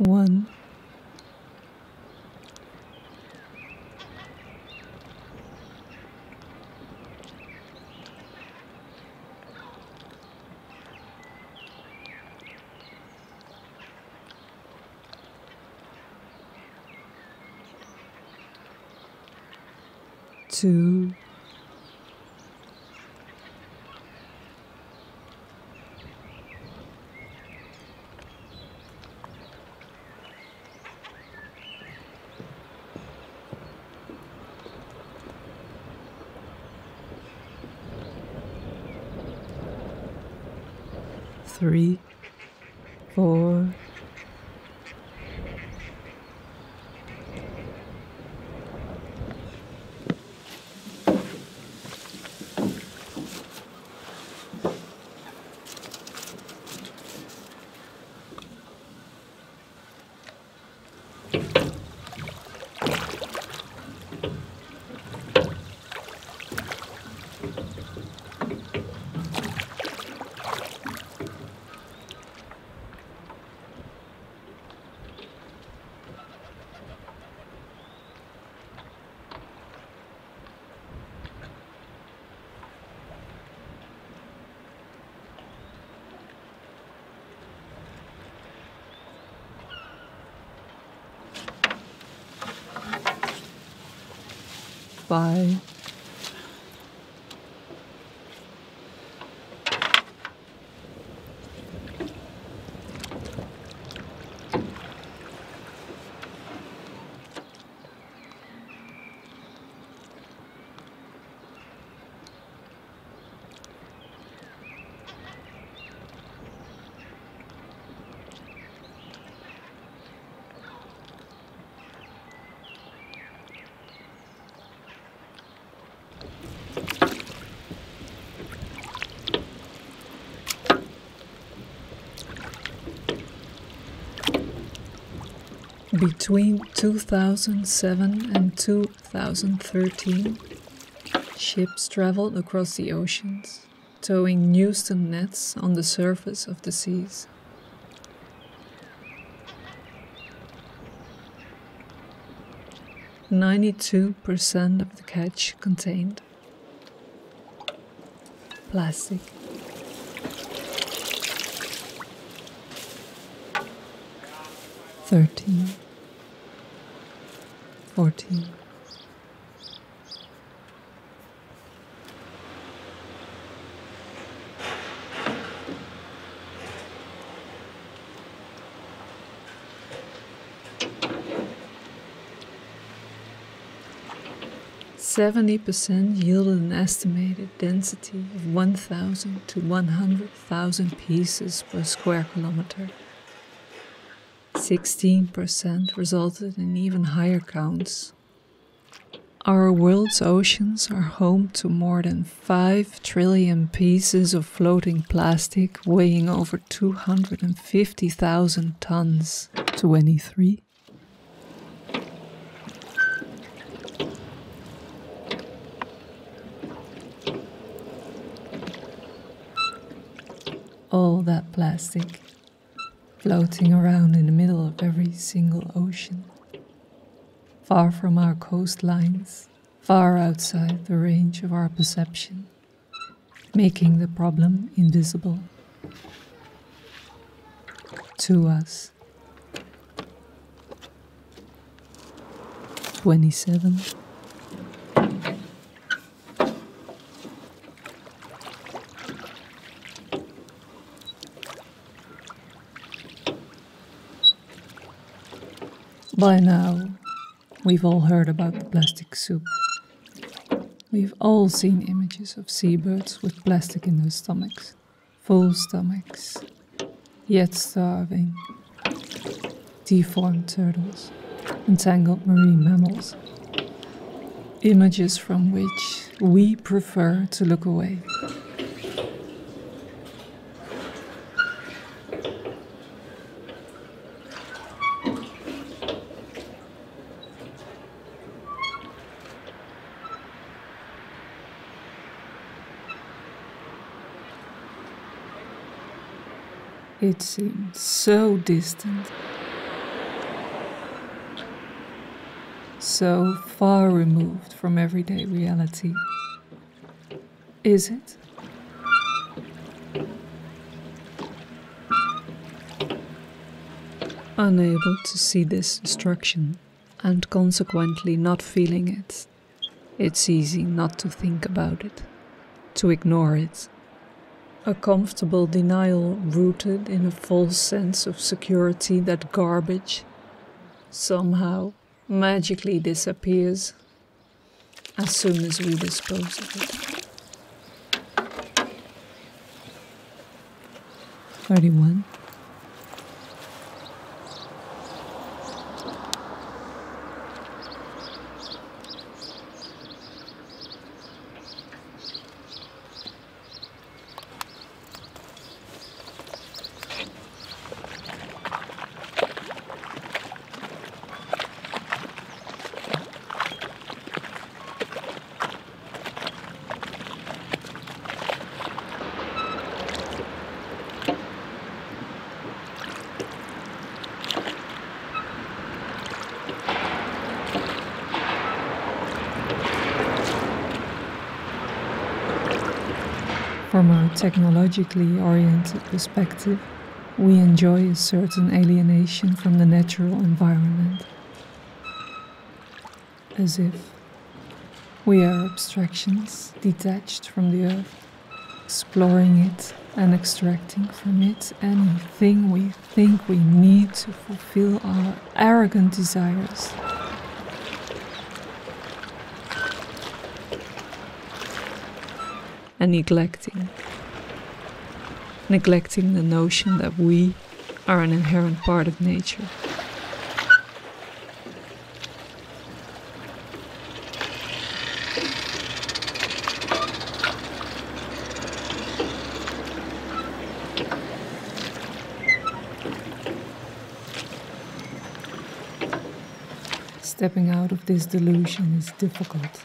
1, 2, 3, 4, 5, Between 2007 and 2013, ships traveled across the oceans, towing Newston nets on the surface of the seas. "92% of the catch contained plastic. 13, 14, 70% yielded an estimated density of 1,000 to 100,000 pieces per square kilometer. 16% resulted in even higher counts. Our world's oceans are home to more than 5 trillion pieces of floating plastic weighing over 250,000 tons. 23. All that plastic floating around in the middle of every single ocean, far from our coastlines, far outside the range of our perception, making the problem invisible to us. 27. By now, we've all heard about the plastic soup. We've all seen images of seabirds with plastic in their stomachs, full stomachs, yet starving, deformed turtles, entangled marine mammals, images from which we prefer to look away. It seemed so distant, so far removed from everyday reality. Is it? Unable to see this destruction, and consequently not feeling it, it's easy not to think about it, to ignore it. A comfortable denial rooted in a false sense of security that garbage somehow magically disappears as soon as we dispose of it. 31. From our technologically oriented perspective, we enjoy a certain alienation from the natural environment, as if we are abstractions detached from the earth, exploring it and extracting from it anything we think we need to fulfill our arrogant desires. And neglecting the notion that we are an inherent part of nature. Stepping out of this delusion is difficult.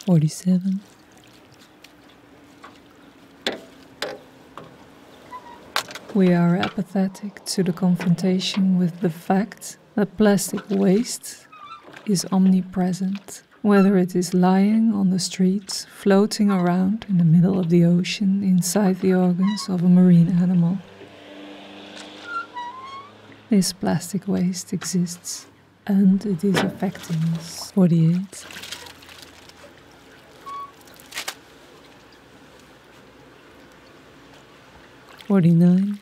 (47) We are apathetic to the confrontation with the fact that plastic waste is omnipresent, whether it is lying on the streets, floating around in the middle of the ocean, inside the organs of a marine animal. This plastic waste exists, and it is affecting us. 48. (49)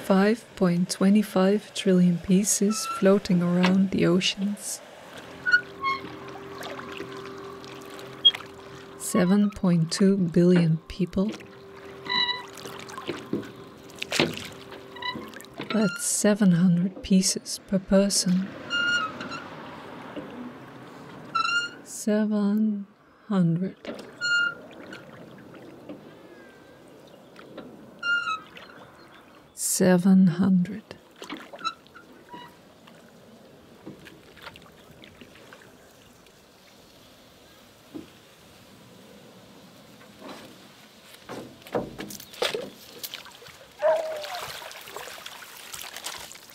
5.25 trillion pieces floating around the oceans. 7.2 billion people. That's 700 pieces per person. 700.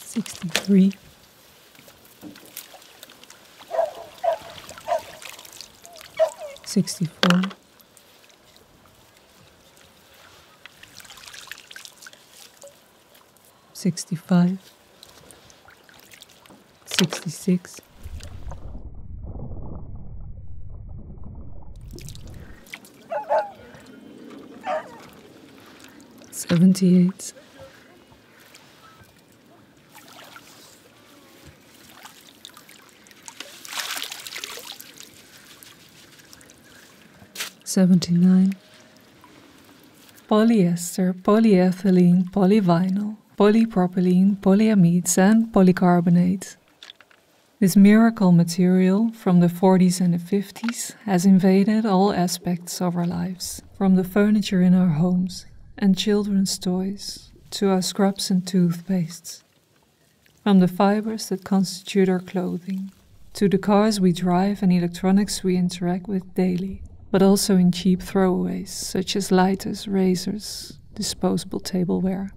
(63) 64, 65, 66, 78, 79, 179. Polyester, polyethylene, polyvinyl, polypropylene, polyamides and polycarbonate. This miracle material from the 40s and the 50s has invaded all aspects of our lives, from the furniture in our homes and children's toys to our scrubs and toothpastes, from the fibers that constitute our clothing to the cars we drive and electronics we interact with daily, but also in cheap throwaways such as lighters, razors, disposable tableware.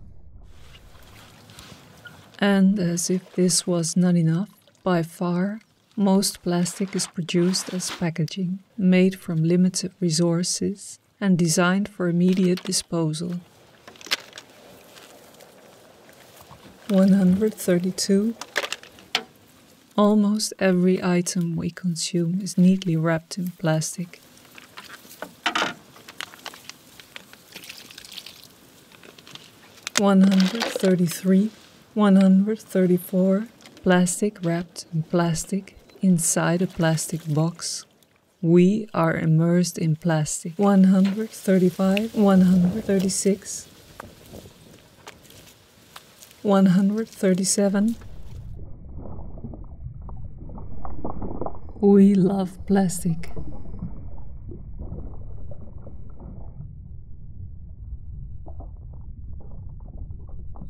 And as if this was not enough, by far, most plastic is produced as packaging, made from limited resources and designed for immediate disposal. 132. Almost every item we consume is neatly wrapped in plastic. 133, 134. Plastic wrapped in plastic inside a plastic box. We are immersed in plastic. 135, 136, 137. We love plastic.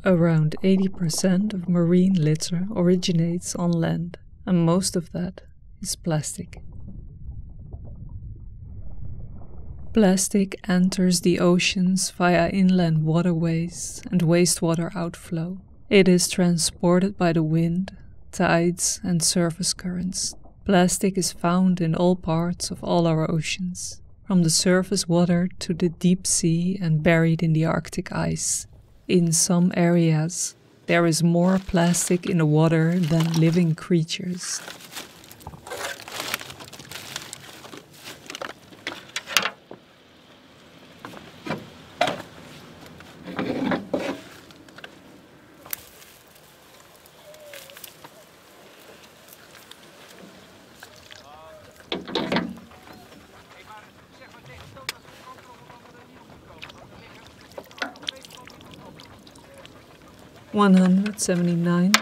Around 80% of marine litter originates on land, and most of that is plastic. Plastic enters the oceans via inland waterways and wastewater outflow. It is transported by the wind, tides, and surface currents. Plastic is found in all parts of all our oceans, from the surface water to the deep sea and buried in the Arctic ice. In some areas, there is more plastic in the water than living creatures. One 179.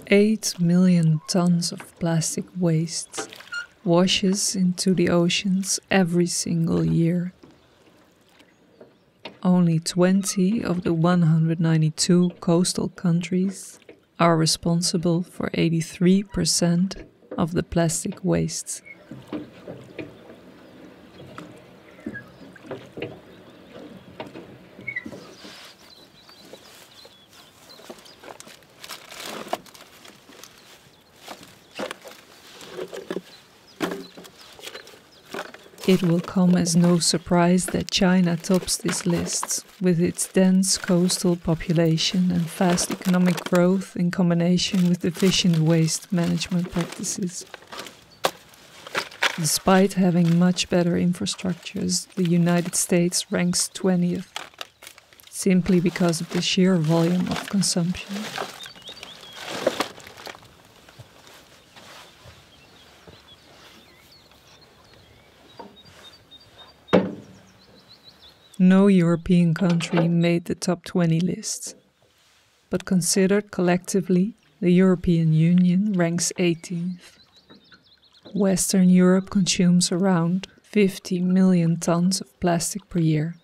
Eight million tons of plastic waste washes into the oceans every single year. Only 20 of the 192 coastal countries are responsible for 83% of the plastic waste. It will come as no surprise that China tops this list, with its dense coastal population and fast economic growth in combination with efficient waste management practices. Despite having much better infrastructures, the United States ranks 20th, simply because of the sheer volume of consumption. No European country made the top 20 list, but considered collectively, the European Union ranks 18th. Western Europe consumes around 50 million tons of plastic per year.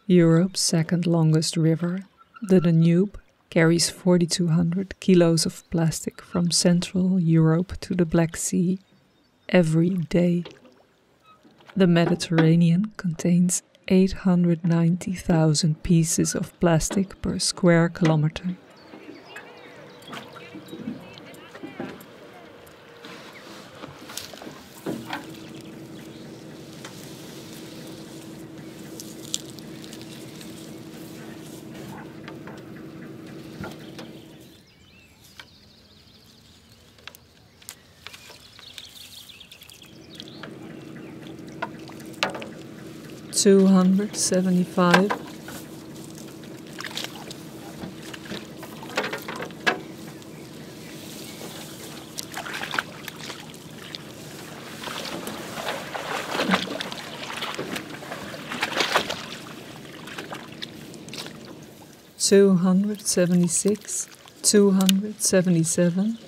Europe's second longest river, the Danube, carries 4,200 kilos of plastic from Central Europe to the Black Sea every day. The Mediterranean contains 890,000 pieces of plastic per square kilometer. 275, 276, 277,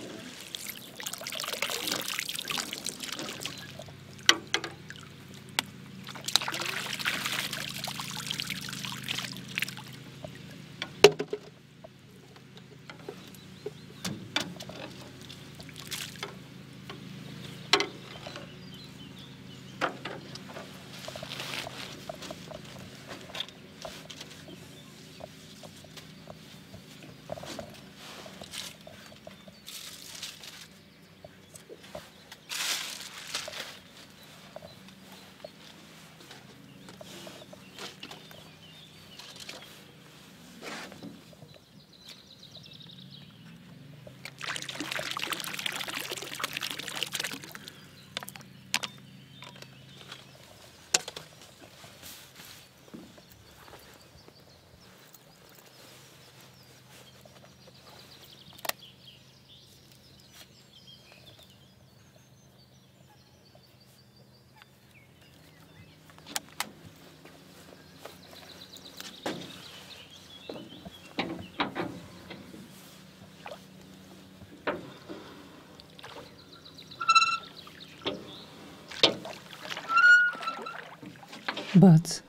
'But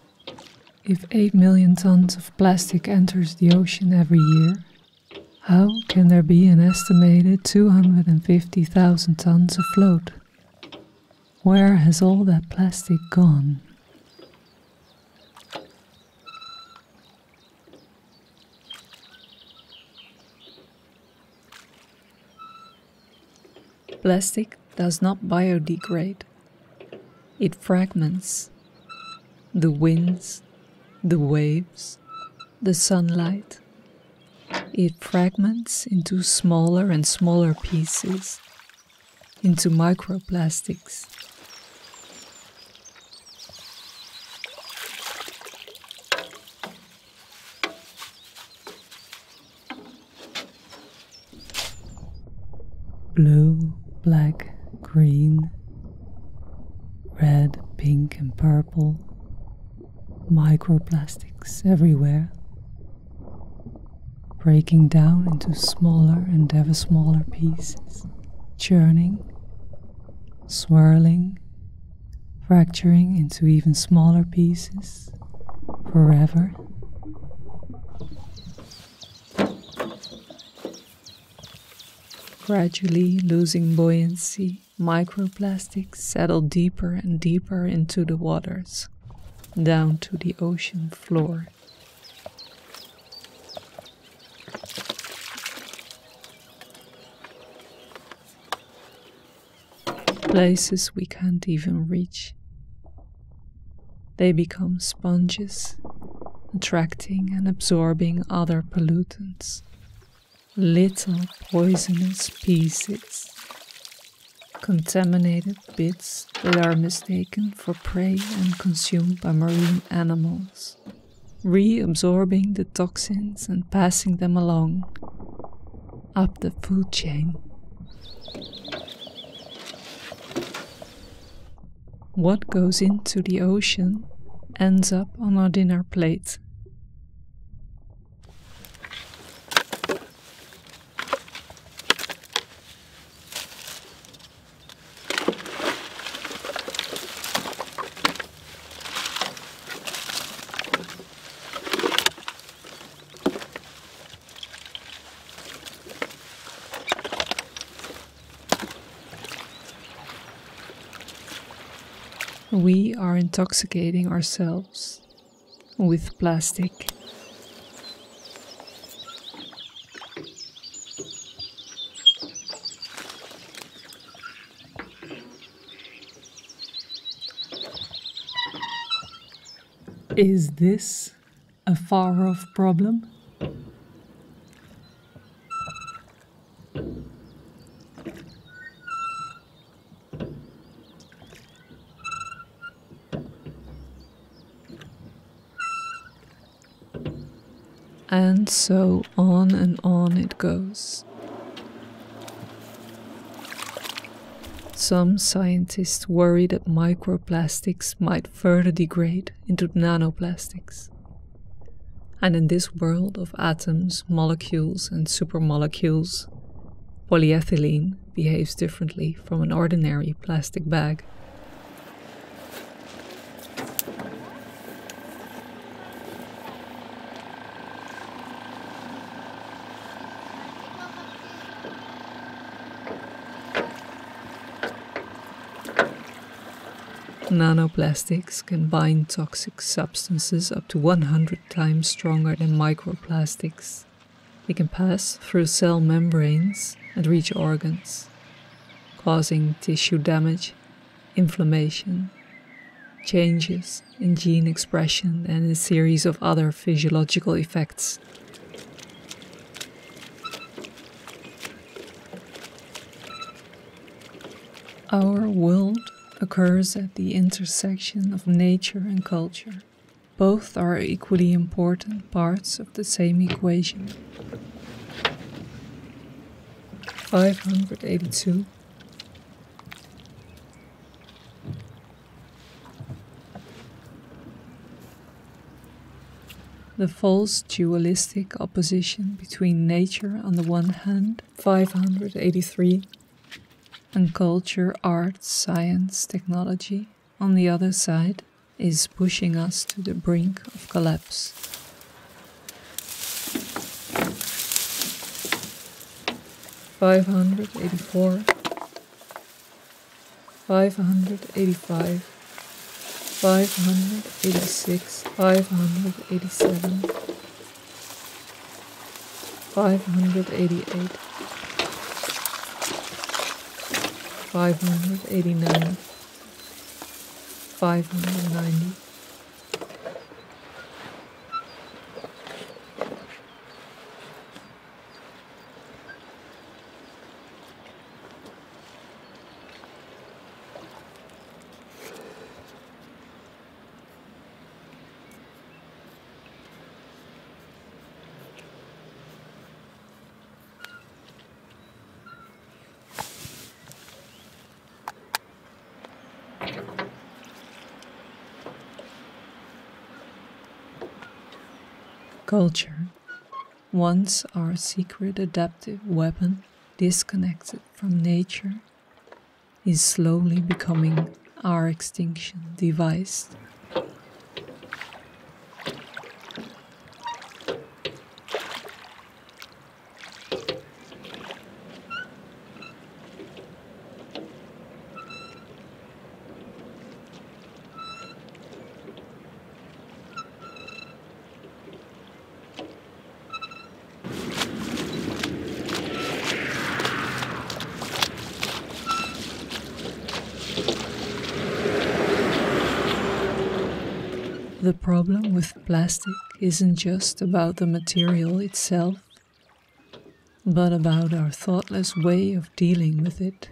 if 8 million tons of plastic enters the ocean every year, how can there be an estimated 250,000 tons afloat? Where has all that plastic gone?' Plastic does not biodegrade. It fragments. The winds, the waves, the sunlight. It fragments into smaller and smaller pieces, into microplastics. Blue, black, green, red, pink, and purple. Microplastics everywhere, breaking down into smaller and ever smaller pieces, churning, swirling, fracturing into even smaller pieces, forever. Gradually losing buoyancy, microplastics settle deeper and deeper into the waters, down to the ocean floor. Places we can't even reach. They become sponges, attracting and absorbing other pollutants. Little poisonous pieces. Contaminated bits that are mistaken for prey and consumed by marine animals, reabsorbing the toxins and passing them along, up the food chain. What goes into the ocean ends up on our dinner plate. We are intoxicating ourselves with plastic. Is this a far-off problem? And so on and on it goes. Some scientists worry that microplastics might further degrade into nanoplastics. And in this world of atoms, molecules, and supermolecules, polyethylene behaves differently from an ordinary plastic bag. Nanoplastics can bind toxic substances up to 100 times stronger than microplastics. They can pass through cell membranes and reach organs, causing tissue damage, inflammation, changes in gene expression, and a series of other physiological effects. Our world occurs at the intersection of nature and culture. Both are equally important parts of the same equation. 582. The false dualistic opposition between nature on the one hand, 583, and culture, art, science, technology, on the other side, is pushing us to the brink of collapse. Five 585, 586, 587, 588, 589, 590. Culture, once our secret adaptive weapon, disconnected from nature, is slowly becoming our extinction device. The problem with plastic isn't just about the material itself, but about our thoughtless way of dealing with it.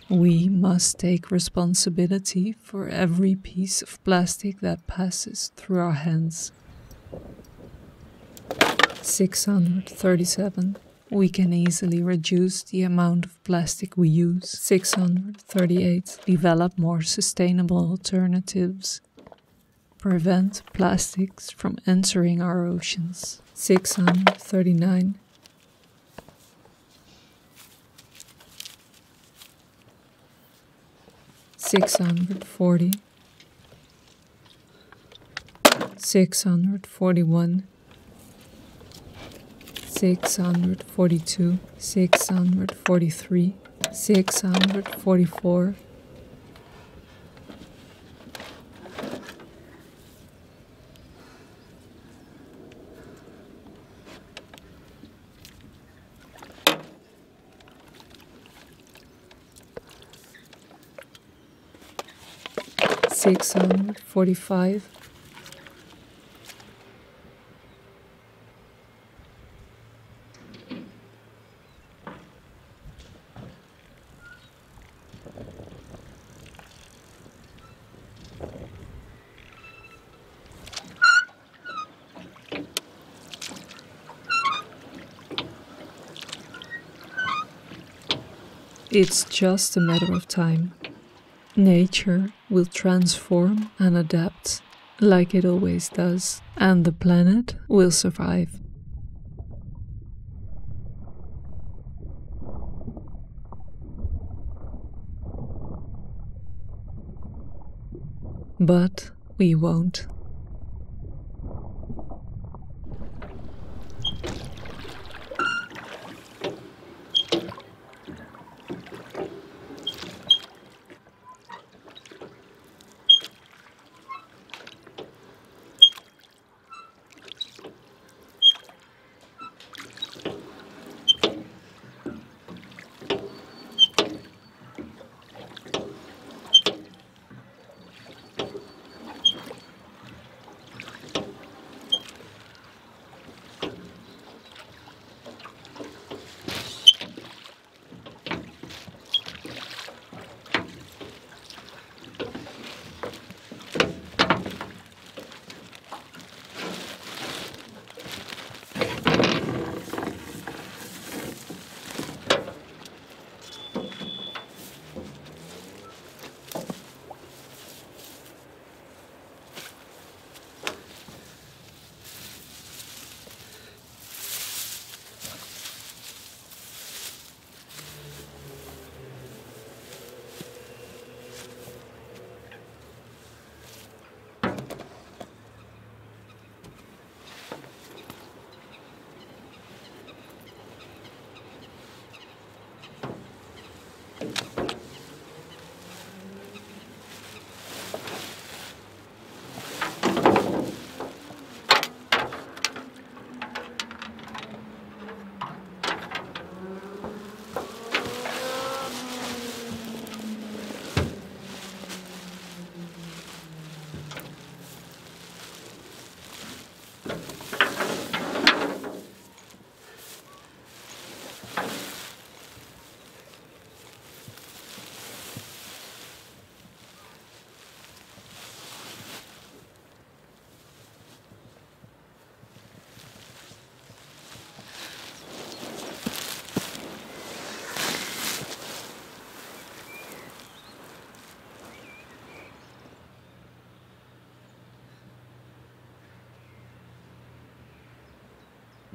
We must take responsibility for every piece of plastic that passes through our hands. 637. We can easily reduce the amount of plastic we use. 638. Develop more sustainable alternatives. Prevent plastics from entering our oceans. 639. $640, $641, $642, $643, $644, $645, It's just a matter of time. Nature will transform and adapt like it always does, and the planet will survive. But we won't.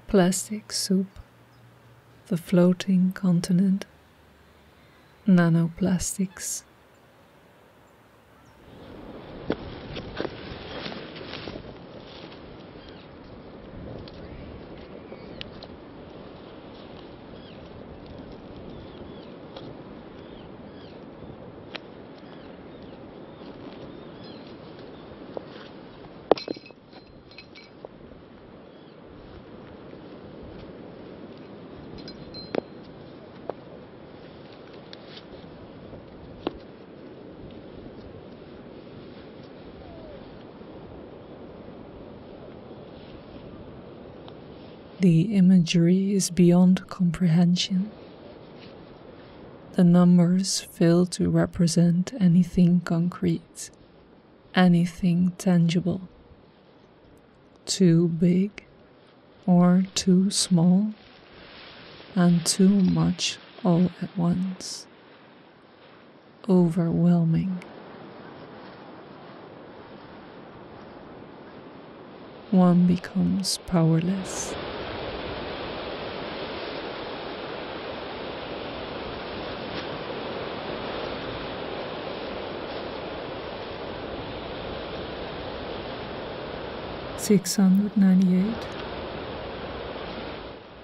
Plastic soup, the floating continent, nanoplastics. The imagery is beyond comprehension. The numbers fail to represent anything concrete, anything tangible. Too big or too small, and too much all at once. Overwhelming. One becomes powerless. $698,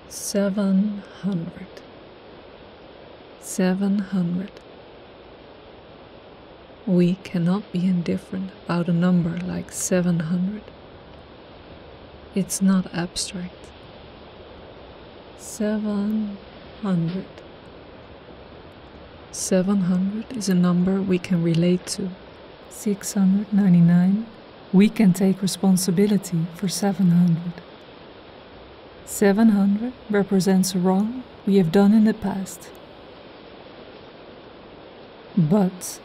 700, 700. We cannot be indifferent about a number like 700. It's not abstract. 700. 700 is a number we can relate to. 699. We can take responsibility for 700. 700 represents a wrong we have done in the past. But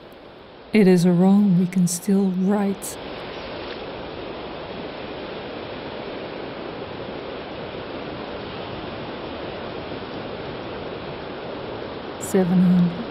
it is a wrong we can still right. 700.